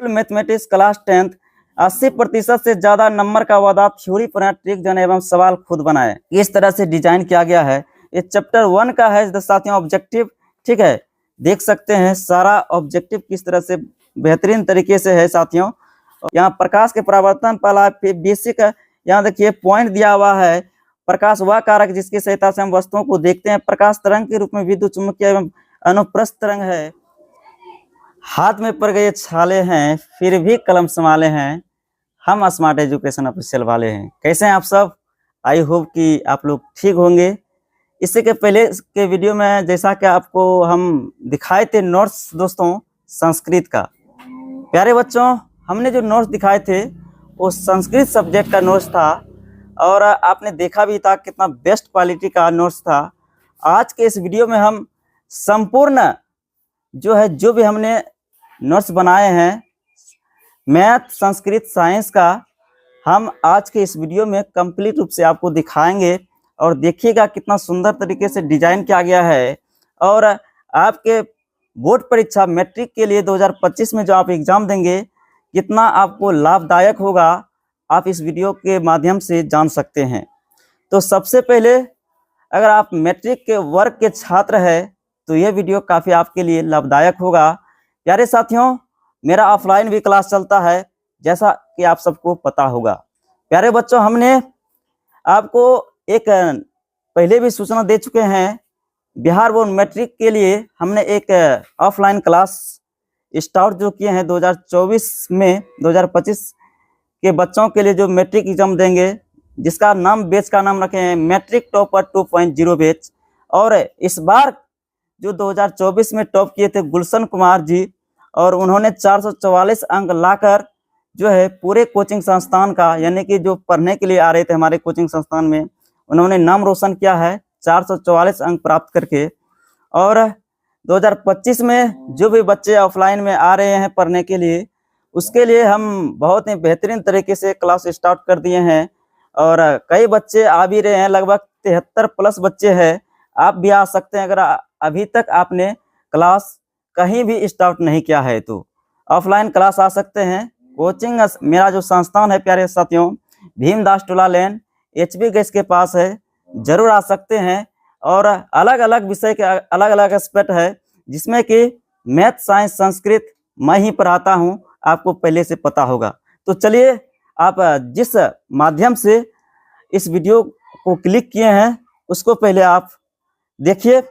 Mathematics class 10th 80% से ज्यादा number का वादा, थ्योरी पर ट्रिक जन एवं सवाल खुद बनाए। इस तरह से डिजाइन किया गया है। ये चैप्टर 1 का है साथियों ऑब्जेक्टिव। ठीक है, देख सकते हैं सारा ऑब्जेक्टिव किस तरह से बेहतरीन तरीके से है साथियों। यहाँ प्रकाश के परावर्तन पहला बेसिक, यहाँ देखिए पॉइंट दिया हुआ है। प्रकाश वह कारक जिसकी सहायता से हम वस्तुओं को देखते हैं। प्रकाश तरंग के रूप में विद्युत चुम्बकीय एवं अनुप्रस्थ तरंग है। हाथ में पड़ गए छाले हैं, फिर भी कलम संभाले हैं, हम स्मार्ट एजुकेशन ऑफिशियल वाले हैं। कैसे हैं आप सब? आई होप कि आप लोग ठीक होंगे। इससे के पहले के वीडियो में जैसा कि आपको हम दिखाए थे नोट्स दोस्तों संस्कृत का। प्यारे बच्चों, हमने जो नोट्स दिखाए थे वो संस्कृत सब्जेक्ट का नोट्स था और आपने देखा भी था कितना बेस्ट क्वालिटी का नोट्स था। आज के इस वीडियो में हम संपूर्ण जो भी हमने नोट्स बनाए हैं मैथ, संस्कृत, साइंस का, हम आज के इस वीडियो में कंप्लीट रूप से आपको दिखाएंगे। और देखिएगा कितना सुंदर तरीके से डिजाइन किया गया है। और आपके बोर्ड परीक्षा मैट्रिक के लिए 2025 में जो आप एग्जाम देंगे कितना आपको लाभदायक होगा, आप इस वीडियो के माध्यम से जान सकते हैं। तो सबसे पहले अगर आप मैट्रिक के वर्ग के छात्र हैं तो यह वीडियो काफ़ी आपके लिए लाभदायक होगा। प्यारे साथियों, मेरा ऑफलाइन भी क्लास चलता है जैसा कि आप सबको पता होगा। प्यारे बच्चों, हमने आपको एक पहले भी सूचना दे चुके हैं। बिहार बोर्ड मैट्रिक के लिए हमने एक ऑफलाइन क्लास स्टार्ट जो किए हैं 2024 में 2025 के बच्चों के लिए जो मैट्रिक एग्जाम देंगे, जिसका नाम बैच का नाम रखे हैं मैट्रिक टॉपर 2.0 बैच। और इस बार जो 2024 में टॉप किए थे गुलशन कुमार जी, और उन्होंने 444 अंक लाकर जो है पूरे कोचिंग संस्थान का, यानी कि जो पढ़ने के लिए आ रहे थे हमारे कोचिंग संस्थान में, उन्होंने नाम रोशन किया है 444 अंक प्राप्त करके। और 2025 में जो भी बच्चे ऑफलाइन में आ रहे हैं पढ़ने के लिए, उसके लिए हम बहुत ही बेहतरीन तरीके से क्लास स्टार्ट कर दिए हैं। और कई बच्चे आ भी रहे हैं, लगभग 73+ बच्चे हैं। आप भी आ सकते हैं अगर अभी तक आपने क्लास कहीं भी स्टार्ट नहीं किया है तो ऑफलाइन क्लास आ सकते हैं। कोचिंग मेरा जो संस्थान है प्यारे साथियों, भीमदास टोला लेन HB गैस के पास है, जरूर आ सकते हैं। और अलग अलग विषय के अलग अलग एस्पेक्ट है, जिसमें कि मैथ, साइंस, संस्कृत मैं ही पढ़ाता हूं, आपको पहले से पता होगा। तो चलिए, आप जिस माध्यम से इस वीडियो को क्लिक किए हैं उसको पहले आप देखिए।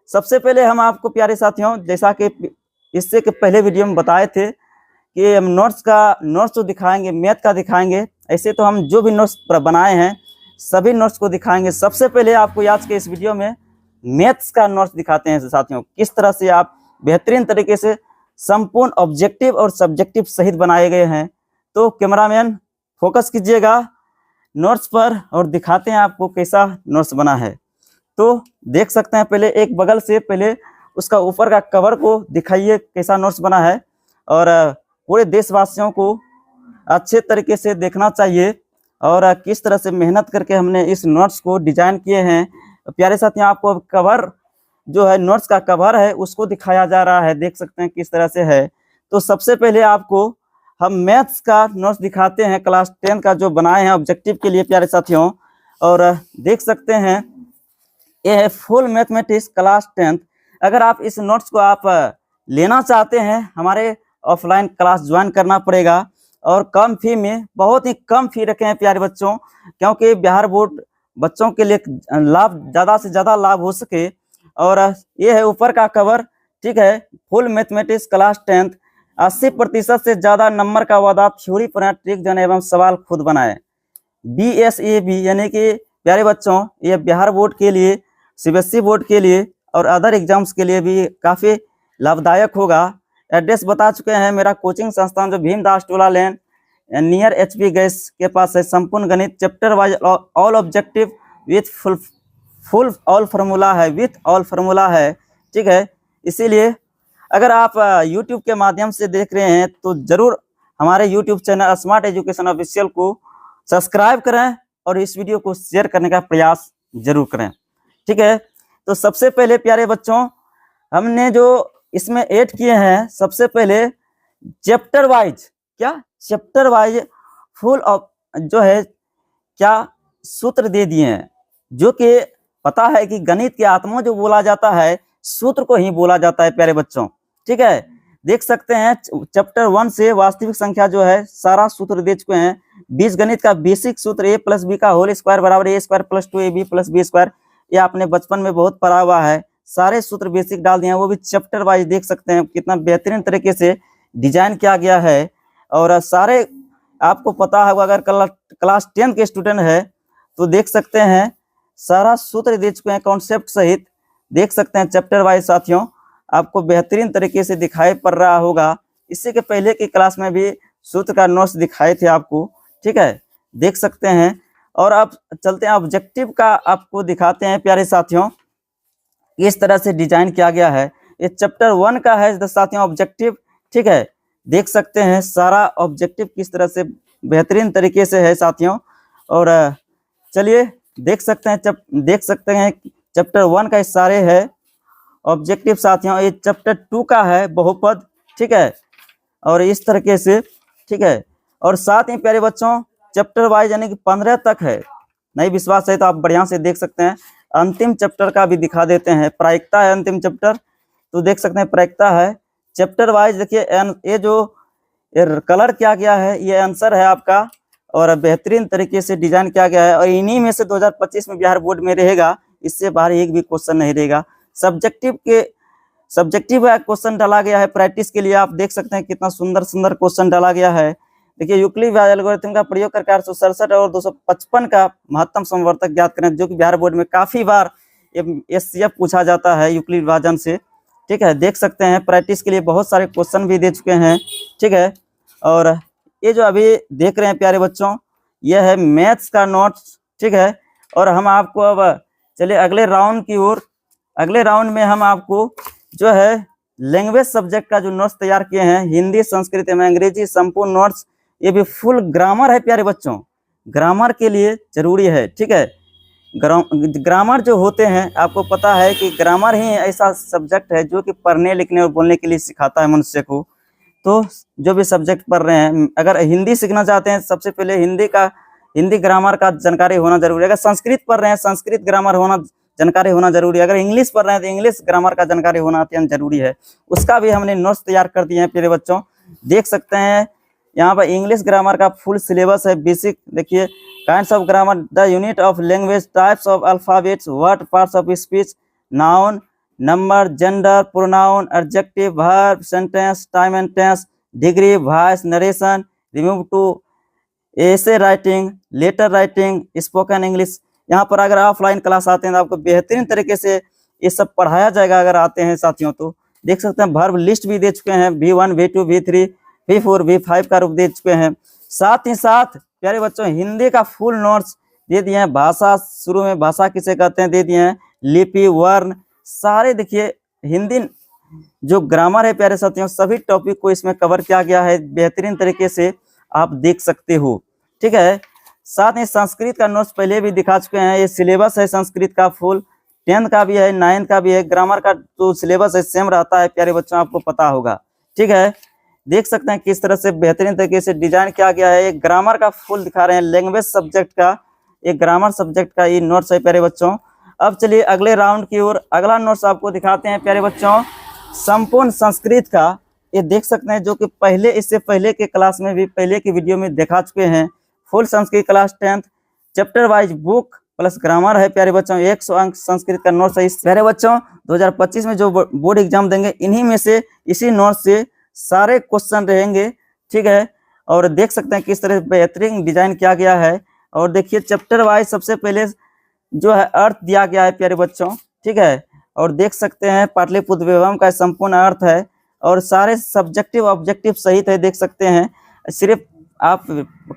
सबसे पहले हम आपको प्यारे साथियों, जैसा कि इससे के पहले वीडियो में बताए थे कि हम नोट्स तो दिखाएंगे, मैथ का दिखाएंगे। ऐसे तो हम जो भी नोट्स बनाए हैं सभी नोट्स को दिखाएंगे। सबसे पहले आपको आज के इस वीडियो में मैथ्स का नोट्स दिखाते हैं साथियों, किस तरह से आप बेहतरीन तरीके से संपूर्ण ऑब्जेक्टिव और सब्जेक्टिव सहित बनाए गए हैं। तो कैमरामैन फोकस कीजिएगा नोट्स पर और दिखाते हैं आपको कैसा नोट्स बना है। तो देख सकते हैं, पहले एक बगल से पहले उसका ऊपर का कवर को दिखाइए कैसा नोट्स बना है। और पूरे देशवासियों को अच्छे तरीके से देखना चाहिए और किस तरह से मेहनत करके हमने इस नोट्स को डिजाइन किए हैं। प्यारे साथियों, आपको कवर जो है नोट्स का कवर है उसको दिखाया जा रहा है, देख सकते हैं किस तरह से है। तो सबसे पहले आपको हम मैथ्स का नोट्स दिखाते हैं क्लास 10 का जो बनाए हैं ऑब्जेक्टिव के लिए प्यारे साथियों। और देख सकते हैं ये है फुल मैथमेटिक्स क्लास 10th। अगर आप इस नोट्स को आप लेना चाहते हैं, हमारे ऑफलाइन क्लास ज्वाइन करना पड़ेगा और कम फी में, बहुत ही कम फी रखे हैं प्यारे बच्चों, क्योंकि बिहार बोर्ड बच्चों के लिए लाभ ज़्यादा से ज़्यादा लाभ हो सके। और ये है ऊपर का कवर, ठीक है, फुल मैथमेटिक्स क्लास 10th 80% से ज़्यादा नंबर का वादा, थ्योरी पर ट्रिक जन एवं सवाल खुद बनाए। BSAB यानी कि प्यारे बच्चों ये बिहार बोर्ड के लिए, CBSE बोर्ड के लिए और अदर एग्जाम्स के लिए भी काफ़ी लाभदायक होगा। एड्रेस बता चुके हैं, मेरा कोचिंग संस्थान जो भीमदास टोला लेन नियर HB गैस के पास है। संपूर्ण गणित chapter wise all objective with full all formula है, विथ ऑल फार्मूला है, ठीक है। इसीलिए अगर आप YouTube के माध्यम से देख रहे हैं तो ज़रूर हमारे YouTube channel smart education official को सब्सक्राइब करें और इस वीडियो को शेयर करने का प्रयास जरूर करें, ठीक है। तो सबसे पहले प्यारे बच्चों, हमने जो इसमें ऐड किए हैं, सबसे पहले चैप्टर वाइज, क्या चैप्टर वाइज फुल ऑफ जो है क्या सूत्र दे दिए हैं, जो कि पता है कि गणित की आत्मा जो बोला जाता है सूत्र को ही बोला जाता है प्यारे बच्चों। ठीक है, देख सकते हैं चैप्टर 1 से वास्तविक संख्या जो है सारा सूत्र दे चुके हैं। बीज गणित का बेसिक सूत्र a + b का होल स्क्वायर बराबर a² + 2ab + b², ये आपने बचपन में बहुत पढ़ा हुआ है। सारे सूत्र बेसिक डाल दिए हैं, वो भी चैप्टर वाइज। देख सकते हैं कितना बेहतरीन तरीके से डिजाइन किया गया है। और सारे आपको पता होगा, अगर क्लास 10 के स्टूडेंट है तो देख सकते हैं सारा सूत्र दे चुके हैं कॉन्सेप्ट सहित। देख सकते हैं चैप्टर वाइज साथियों, आपको बेहतरीन तरीके से दिखाई पड़ रहा होगा। इससे के पहले की क्लास में भी सूत्र का नोट्स दिखाए थे आपको। ठीक है, देख सकते हैं। और अब चलते हैं ऑब्जेक्टिव का, आपको दिखाते हैं प्यारे साथियों। इस तरह से डिजाइन किया गया है, ये चैप्टर 1 का है साथियों ऑब्जेक्टिव। ठीक है, देख सकते हैं सारा ऑब्जेक्टिव किस तरह से बेहतरीन तरीके से है साथियों। और चलिए देख सकते हैं चैप्टर 1 का सारे है ऑब्जेक्टिव साथियों। ये चैप्टर 2 का है बहुपद। ठीक है, और इस तरीके से। ठीक है, और साथ ही प्यारे बच्चों चैप्टर वाइज यानी कि 15 तक है। नहीं विश्वास है तो आप बढ़िया से देख सकते हैं। अंतिम चैप्टर का भी दिखा देते हैं, प्रायिकता है अंतिम चैप्टर, तो देख सकते हैं प्रायिकता है चैप्टर वाइज। देखिए ये जो कलर किया गया है ये आंसर है आपका, और बेहतरीन तरीके से डिजाइन किया गया है। और इन्हीं में से 2025 में बिहार बोर्ड में रहेगा, इससे बाहर एक भी क्वेश्चन नहीं रहेगा। सब्जेक्टिव क्वेश्चन डाला गया है प्रैक्टिस के लिए। आप देख सकते हैं कितना सुंदर सुंदर क्वेश्चन डाला गया है। देखिए यूक्लिड एल्गोरिथम का प्रयोग करके 867 और 255 का महत्तम समवर्तक ज्ञात करें, जो कि बिहार बोर्ड में काफी बार SCF पूछा जाता है यूक्लिड विभाजन से। ठीक है, देख सकते हैं प्रैक्टिस के लिए बहुत सारे क्वेश्चन भी दे चुके हैं। ठीक है, और ये जो अभी देख रहे हैं प्यारे बच्चों, ये है मैथ्स का नोट्स। ठीक है, और हम आपको अब चलिए अगले राउंड की ओर। अगले राउंड में हम आपको जो है लैंग्वेज सब्जेक्ट का जो नोट्स तैयार किए हैं, हिंदी, संस्कृत एवं अंग्रेजी संपूर्ण नोट्स। ये भी फुल ग्रामर है प्यारे बच्चों, ग्रामर के लिए जरूरी है। ठीक है, ग्रामर जो होते हैं, आपको पता है कि ग्रामर ही ऐसा सब्जेक्ट है जो कि पढ़ने लिखने और बोलने के लिए सिखाता है मनुष्य को। तो जो भी सब्जेक्ट पढ़ रहे हैं, अगर हिंदी सीखना चाहते हैं सबसे पहले हिंदी ग्रामर का जानकारी होना जरूरी है। अगर संस्कृत पढ़ रहे हैं संस्कृत ग्रामर जानकारी होना जरूरी है। अगर इंग्लिश पढ़ रहे हैं तो इंग्लिश ग्रामर का जानकारी होना अत्यंत जरूरी है। उसका भी हमने नोट्स तैयार कर दिए हैं प्यारे बच्चों। देख सकते हैं यहाँ पर इंग्लिश ग्रामर का फुल सिलेबस है बेसिक। देखिए kinds of grammar, the unit of language, types of alphabets, word, parts of speech, noun, number, gender, pronoun, adjective, verb, sentence, time and tense, degree, voice, narration, remove to, essay writing, letter writing, spoken English. यहाँ पर अगर offline class आते हैं तो आपको बेहतरीन तरीके से ये सब पढ़ाया जाएगा अगर आते हैं साथियों तो। देख सकते हैं वर्ब लिस्ट भी दे चुके हैं, V1, V2, V3, V4, V5 का रूप दे चुके हैं। साथ ही साथ प्यारे बच्चों हिंदी का फुल नोट्स दे दिए हैं। भाषा, शुरू में भाषा किसे कहते हैं दे दिए हैं, लिपि, वर्ण, सारे देखिए हिंदी जो ग्रामर है प्यारे साथियों, सभी टॉपिक को इसमें कवर किया गया है बेहतरीन तरीके से, आप देख सकते हो। ठीक है, साथ ही संस्कृत का नोट्स पहले भी दिखा चुके हैं। ये सिलेबस है संस्कृत का फुल, 10th का भी है, 9th का भी है। ग्रामर का जो सिलेबस है सेम रहता है प्यारे बच्चों, आपको पता होगा। ठीक है, देख सकते हैं किस तरह से बेहतरीन तरीके से डिजाइन किया गया है। एक ग्रामर का फुल दिखा रहे हैं, लैंग्वेज सब्जेक्ट का, एक ग्रामर सब्जेक्ट का ये नोट्स है प्यारे बच्चों। अब चलिए अगले राउंड की ओर। अगला नोट्स आपको दिखाते हैं प्यारे बच्चों संपूर्ण संस्कृत का। ये देख सकते हैं जो कि इससे पहले के क्लास में भी, पहले की वीडियो में दिखा चुके हैं। Full Sanskrit class 10th chapter wise book plus grammar है प्यारे बच्चों। 100 अंक संस्कृत का नोट्स है इस प्यारे बच्चों। 2025 में जो बोर्ड एग्जाम देंगे इन्हीं में से, इसी नोट्स से सारे क्वेश्चन रहेंगे। ठीक है, और देख सकते हैं किस तरह बेहतरीन डिजाइन किया गया है। और देखिए चैप्टर वाइज सबसे पहले जो है अर्थ दिया गया है प्यारे बच्चों। ठीक है, और देख सकते हैं पाटलिपुत्र विभव का संपूर्ण अर्थ है, और सारे सब्जेक्टिव ऑब्जेक्टिव सहित है। देख सकते हैं, सिर्फ आप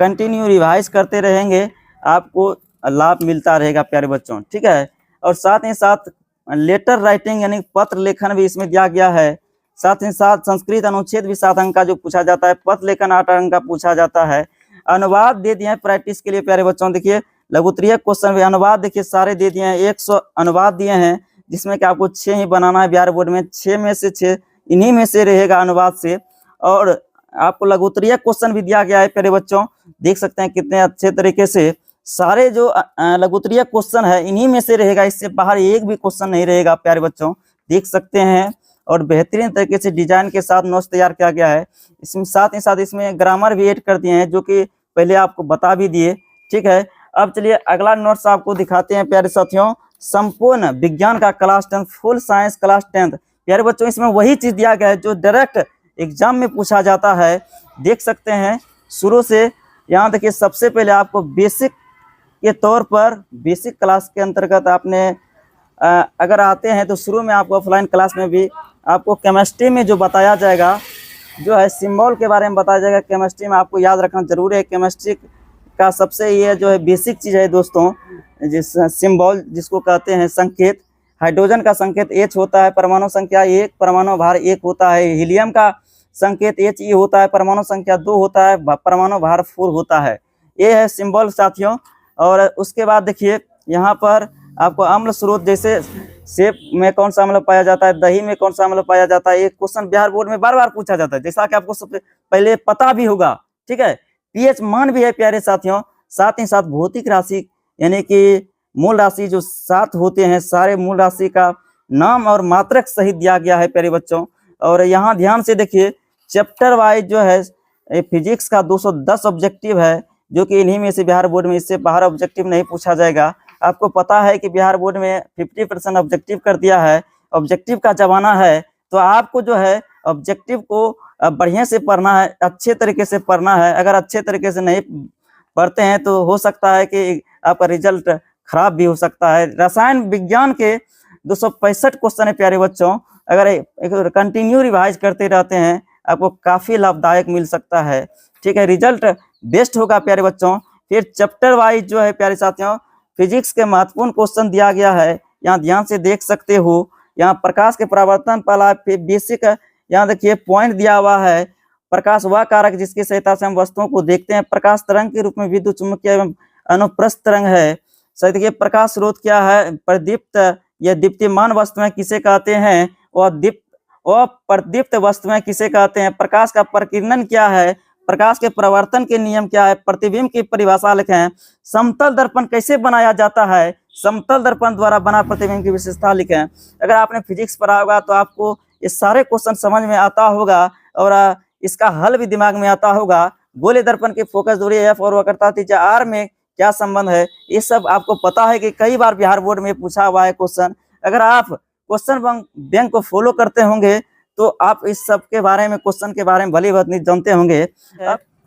कंटिन्यू रिवाइज करते रहेंगे, आपको लाभ मिलता रहेगा प्यारे बच्चों। ठीक है, और साथ ही साथ लेटर राइटिंग यानी पत्र लेखन भी इसमें दिया गया है। साथ ही साथ संस्कृत अनुच्छेद भी 7 अंक का जो पूछा जाता है, पत्र लेखन 8 अंक का पूछा जाता है। अनुवाद दे दिए हैं प्रैक्टिस के लिए प्यारे बच्चों। देखिए लघुत्तरीय क्वेश्चन भी अनुवाद देखिए सारे दे दिए हैं, 100 अनुवाद दिए हैं, जिसमें कि आपको 6 ही बनाना है बिहार बोर्ड में। 6 में से 6 इन्हीं में से रहेगा अनुवाद से। और आपको लघुत्तरीय क्वेश्चन भी दिया गया है प्यारे बच्चों। देख सकते हैं कितने अच्छे तरीके से सारे जो लघुत्तरीय क्वेश्चन है इन्हीं में से रहेगा, इससे बाहर एक भी क्वेश्चन नहीं रहेगा प्यारे बच्चों, देख सकते हैं। और बेहतरीन तरीके से डिजाइन के साथ नोट्स तैयार किया गया है। इसमें साथ ही साथ इसमें ग्रामर भी ऐड कर दिए हैं, जो कि पहले आपको बता भी दिए। ठीक है, अब चलिए अगला नोट्स आपको दिखाते हैं प्यारे साथियों। संपूर्ण विज्ञान का क्लास 10, फुल साइंस क्लास 10। प्यारे बच्चों इसमें वही चीज दिया गया है जो डायरेक्ट एग्जाम में पूछा जाता है। देख सकते हैं शुरू से यहाँ देखिए, सबसे पहले आपको बेसिक के तौर पर बेसिक क्लास के अंतर्गत आपने अगर आते हैं तो शुरू में आपको ऑफलाइन क्लास में भी आपको केमिस्ट्री में जो बताया जाएगा, जो है सिंबल के बारे में बताया जाएगा। केमिस्ट्री में आपको याद रखना जरूरी है। केमिस्ट्री का सबसे ये जो है बेसिक चीज़ है दोस्तों, जिस सिंबल जिसको कहते हैं संकेत। हाइड्रोजन का संकेत H होता है, परमाणु संख्या 1, परमाणु भार 1 होता है। हीलियम का संकेत He होता है, परमाणु संख्या 2 होता है, परमाणु भार 4 होता है। ये है सिंबल साथियों। और उसके बाद देखिए यहाँ पर आपको अम्ल स्रोत, जैसे सेब में कौन सा अम्ल पाया जाता है, दही में कौन सा अम्ल पाया जाता है, एक क्वेश्चन बिहार बोर्ड में बार बार पूछा जाता है, जैसा कि आपको सबसे पहले पता भी होगा। ठीक है, पीएच मान भी है प्यारे साथियों। साथ ही साथ भौतिक राशि यानी कि मूल राशि जो 7 होते हैं, सारे मूल राशि का नाम और मात्रक सहित दिया गया है प्यारे बच्चों। और यहाँ ध्यान से देखिए, चैप्टर वाइज जो है फिजिक्स का 210 ऑब्जेक्टिव है, जो कि इन्हीं में से बिहार बोर्ड में, इससे बाहर ऑब्जेक्टिव नहीं पूछा जाएगा। आपको पता है कि बिहार बोर्ड में 50% ऑब्जेक्टिव कर दिया है। ऑब्जेक्टिव का जमाना है, तो आपको जो है ऑब्जेक्टिव को बढ़िया से पढ़ना है, अच्छे तरीके से पढ़ना है। अगर अच्छे तरीके से नहीं पढ़ते हैं तो हो सकता है कि आपका रिजल्ट खराब भी हो सकता है। रसायन विज्ञान के 265 क्वेश्चन है प्यारे बच्चों। अगर एक कंटिन्यू रिवाइज करते रहते हैं, आपको काफ़ी लाभदायक मिल सकता है। ठीक है, रिजल्ट बेस्ट होगा प्यारे बच्चों। फिर चैप्टर वाइज जो है प्यारे साथियों, फिजिक्स के महत्वपूर्ण क्वेश्चन दिया गया है, यहाँ ध्यान से देख सकते हो। यहाँ प्रकाश के परावर्तन पहला बेसिक, यहाँ देखिए पॉइंट दिया हुआ है। प्रकाश वह कारक जिसकी सहायता से हम वस्तुओं को देखते हैं। प्रकाश तरंग के रूप में विद्युत चुम्बकीय एवं अनुप्रस्थ तरंग है। सही देखिए, प्रकाश स्रोत क्या है, प्रदीप्त या दीप्तिमान वस्तुएं किसे कहते हैं, और प्रदीप्त वस्तुएं किसे कहते हैं। प्रकाश का प्रकीर्णन क्या है, प्रकाश के प्रवर्तन के नियम क्या है, प्रतिबिंब की परिभाषा लिखें। समतल दर्पण कैसे बनाया जाता है, समतल दर्पण द्वारा बना प्रतिबिंब की विशेषता लिखें। अगर आपने फिजिक्स पढ़ा होगा तो आपको ये सारे क्वेश्चन समझ में आता होगा और इसका हल भी दिमाग में आता होगा। गोले दर्पण की फोकस दूरी F और वक्रता त्रिज्या R में क्या संबंध है, ये सब आपको पता है कि कई बार बिहार बोर्ड में पूछा हुआ है क्वेश्चन। अगर आप क्वेश्चन बैंक को फॉलो करते होंगे तो आप इस सब के बारे में, क्वेश्चन के बारे में भली बात नहीं जानते होंगे।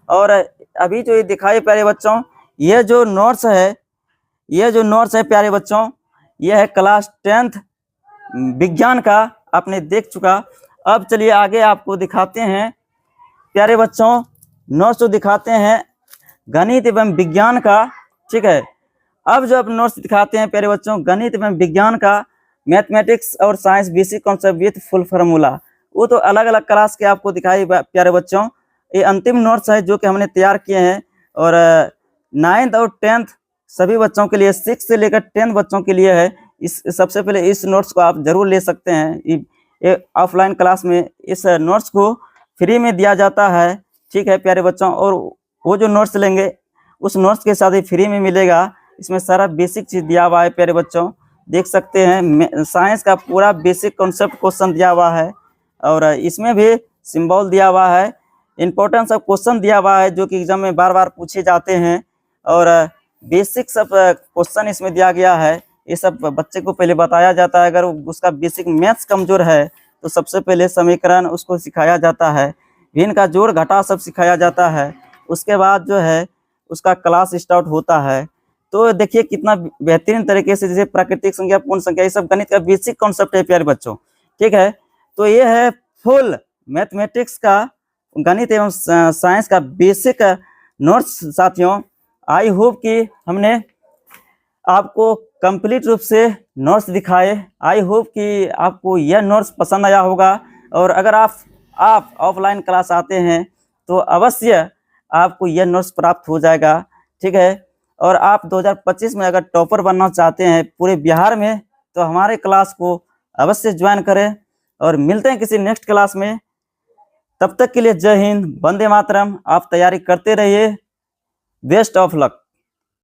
और अभी जो ये दिखाई प्यारे बच्चों, ये जो नोट्स है प्यारे बच्चों, ये है क्लास 10th विज्ञान का, आपने देख चुका। अब चलिए आगे आपको दिखाते हैं प्यारे बच्चों, नोट्स जो दिखाते हैं गणित एवं विज्ञान का। ठीक है, अब जो आप नोट्स दिखाते हैं प्यारे बच्चों गणित एवं विज्ञान का, मैथमेटिक्स और science basic concept with full formula, वो तो अलग अलग क्लास के आपको दिखाई प्यारे बच्चों। ये अंतिम नोट्स है जो कि हमने तैयार किए हैं, और 9th और 10th सभी बच्चों के लिए, 6 से लेकर 10 बच्चों के लिए है। इस सबसे पहले इस नोट्स को आप जरूर ले सकते हैं। ऑफलाइन क्लास में इस नोट्स को फ्री में दिया जाता है। ठीक है प्यारे बच्चों, और वो जो नोट्स लेंगे उस नोट्स के साथ ही फ्री में मिलेगा। इसमें सारा बेसिक चीज़ दिया हुआ है प्यारे बच्चों, देख सकते हैं। साइंस का पूरा बेसिक कॉन्सेप्ट क्वेश्चन दिया हुआ है, और इसमें भी सिंबल दिया हुआ है। इंपॉर्टेंस ऑफ क्वेश्चन दिया हुआ है जो कि एग्जाम में बार बार पूछे जाते हैं, और बेसिक सब क्वेश्चन इसमें दिया गया है। ये सब बच्चे को पहले बताया जाता है। अगर उसका बेसिक मैथ्स कमजोर है तो सबसे पहले समीकरण उसको सिखाया जाता है, भिन्न का जोड़ घटा सब सिखाया जाता है। उसके बाद जो है उसका क्लास स्टार्ट होता है। तो देखिए कितना बेहतरीन तरीके से, जैसे प्राकृतिक संख्या, पूर्ण संख्या, ये सब गणित का बेसिक कॉन्सेप्ट है प्यारे बच्चों। ठीक है, तो ये है फुल मैथमेटिक्स का, गणित एवं साइंस का बेसिक नोट्स साथियों। आई होप कि हमने आपको कंप्लीट रूप से नोट्स दिखाए। आई होप कि आपको यह नोट्स पसंद आया होगा, और अगर आप ऑफलाइन क्लास आते हैं तो अवश्य आपको यह नोट्स प्राप्त हो जाएगा। ठीक है, और आप 2025 में अगर टॉपर बनना चाहते हैं पूरे बिहार में तो हमारे क्लास को अवश्य ज्वाइन करें, और मिलते हैं किसी नेक्स्ट क्लास में। तब तक के लिए जय हिंद, वंदे मातरम। आप तैयारी करते रहिए। Best of luck.